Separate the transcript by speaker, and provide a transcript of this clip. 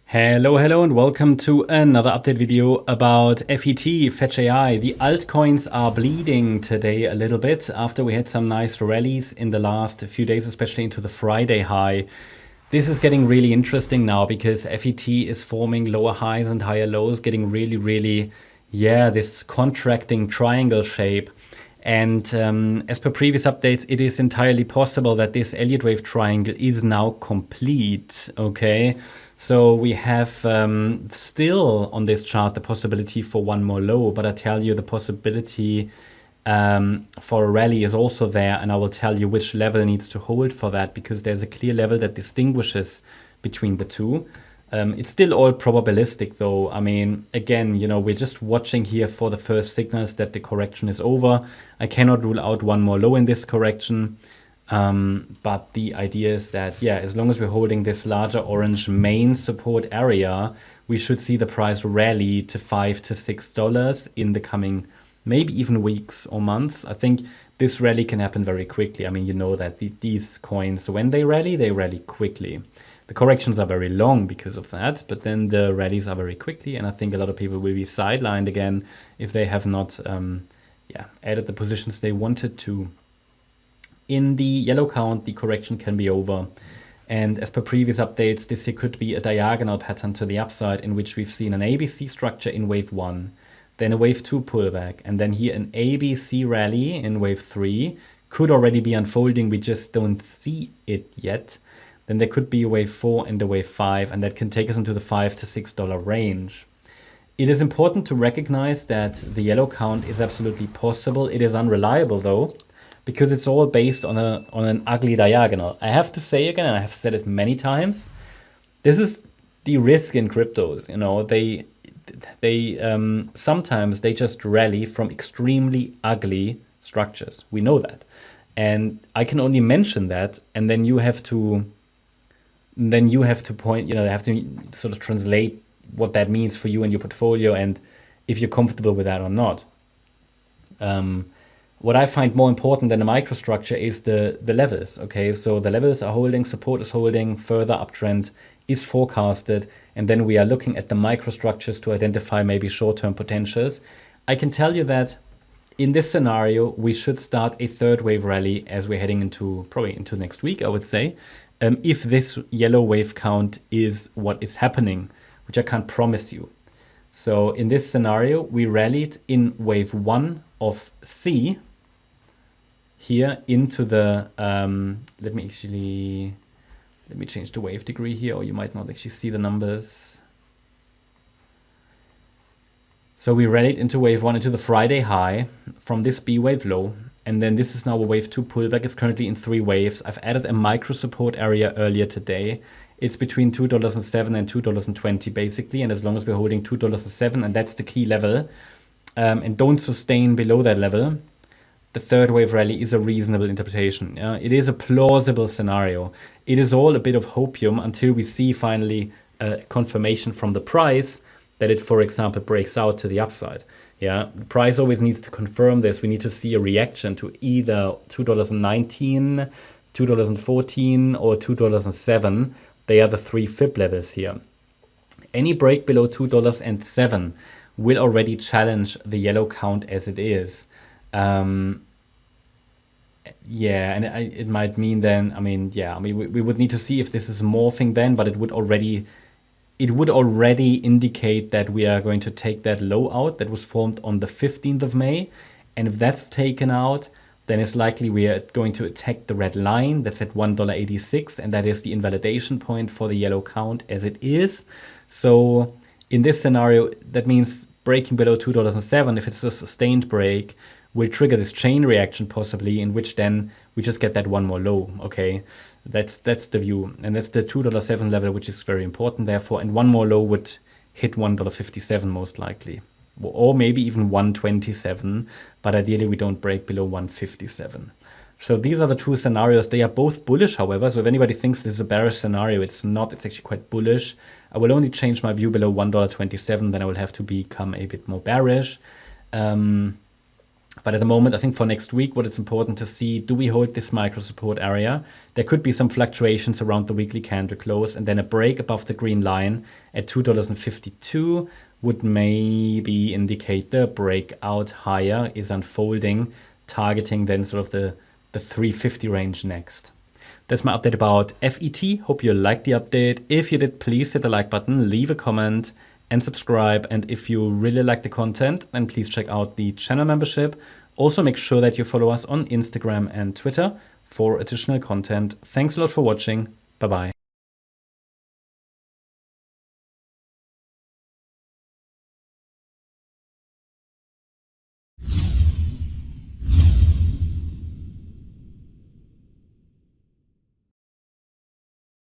Speaker 1: Hello, and welcome to another update video about FET, FETCH.AI. The altcoins are bleeding today a little bit after we had some nice rallies in the last few days, especially into the Friday high. This is getting really interesting now because FET is forming lower highs and higher lows, getting really, this contracting triangle shape. And as per previous updates, it is entirely possible that this Elliott wave triangle is now complete, okay? So we have still on this chart the possibility for one more low, but I tell you the possibility for a rally is also there, and I will tell you which level needs to hold for that, because there's a clear level that distinguishes between the two. It's still all probabilistic though. I mean, again, we're just watching here for the first signals that the correction is over. I cannot rule out one more low in this correction. But the idea is that, as long as we're holding this larger orange main support area, we should see the price rally to $5 to $6 in the coming maybe even weeks or months. I think this rally can happen very quickly. I mean, you know that these coins, when they rally quickly. The corrections are very long because of that, but then the rallies are very quickly, and I think a lot of people will be sidelined again if they have not added the positions they wanted to. In the yellow count, the correction can be over. And as per previous updates, this here could be a diagonal pattern to the upside, in which we've seen an ABC structure in wave 1, then a wave 2 pullback, and then here an ABC rally in wave 3 could already be unfolding. We just don't see it yet. Then there could be a wave 4 and a wave 5, and that can take us into the $5 to $6 range. It is important to recognize that the yellow count is absolutely possible. It is unreliable though, because it's all based on an ugly diagonal. I have to say again, and I have said it many times, this is the risk in cryptos. They sometimes they just rally from extremely ugly structures. We know that, and I can only mention that, and then you have to point, have to sort of translate what that means for you and your portfolio, and if you're comfortable with that or not. What I find more important than the microstructure is the levels, okay? So the levels are holding, support is holding, further uptrend is forecasted, and then we are looking at the microstructures to identify maybe short-term potentials. I can tell you that in this scenario, we should start a third wave rally as we're heading probably into next week, I would say, if this yellow wave count is what is happening, which I can't promise you. So in this scenario, we rallied in wave 1 of C here into the, let me change the wave degree here, or you might not actually see the numbers. So we rallied into wave 1, into the Friday high from this B wave low. And then this is now a wave 2 pullback. It's currently in 3 waves. I've added a micro support area earlier today. It's between $2.07 and $2.20 basically. And as long as we're holding $2.07, and that's the key level, and don't sustain below that level, the third wave rally is a reasonable interpretation. It is a plausible scenario. It is all a bit of hopium until we see finally confirmation from the price that it, for example, breaks out to the upside. The price always needs to confirm this. We need to see a reaction to either $2.19, $2.14, or $2.07. They are the 3 FIB levels here. Any break below $2.07 will already challenge the yellow count as it is. And it might mean then, we would need to see if this is morphing then, but it would already indicate that we are going to take that low out that was formed on the 15th of May. And if that's taken out, then it's likely we are going to attack the red line that's at $1.86, and that is the invalidation point for the yellow count as it is. So in this scenario, that means breaking below $2.07, if it's a sustained break, will trigger this chain reaction possibly, in which then we just get that one more low, okay? That's the view, and that's the $2.07 level, which is very important therefore, and one more low would hit $1.57 most likely, or maybe even $1.27, but ideally we don't break below $1.57. So these are the two scenarios. They are both bullish, however, so if anybody thinks this is a bearish scenario, it's not. It's actually quite bullish. I will only change my view below $1.27, then I will have to become a bit more bearish. But at the moment, I think for next week, what it's important to see, do we hold this micro support area? There could be some fluctuations around the weekly candle close, and then a break above the green line at $2.52 would maybe indicate the breakout higher is unfolding, targeting then sort of the 350 range next. That's my update about FET. Hope you liked the update. If you did, please hit the like button, leave a comment, and subscribe. And if you really like the content, then please check out the channel membership. Also, make sure that you follow us on Instagram and Twitter for additional content. Thanks a lot for watching. Bye-bye.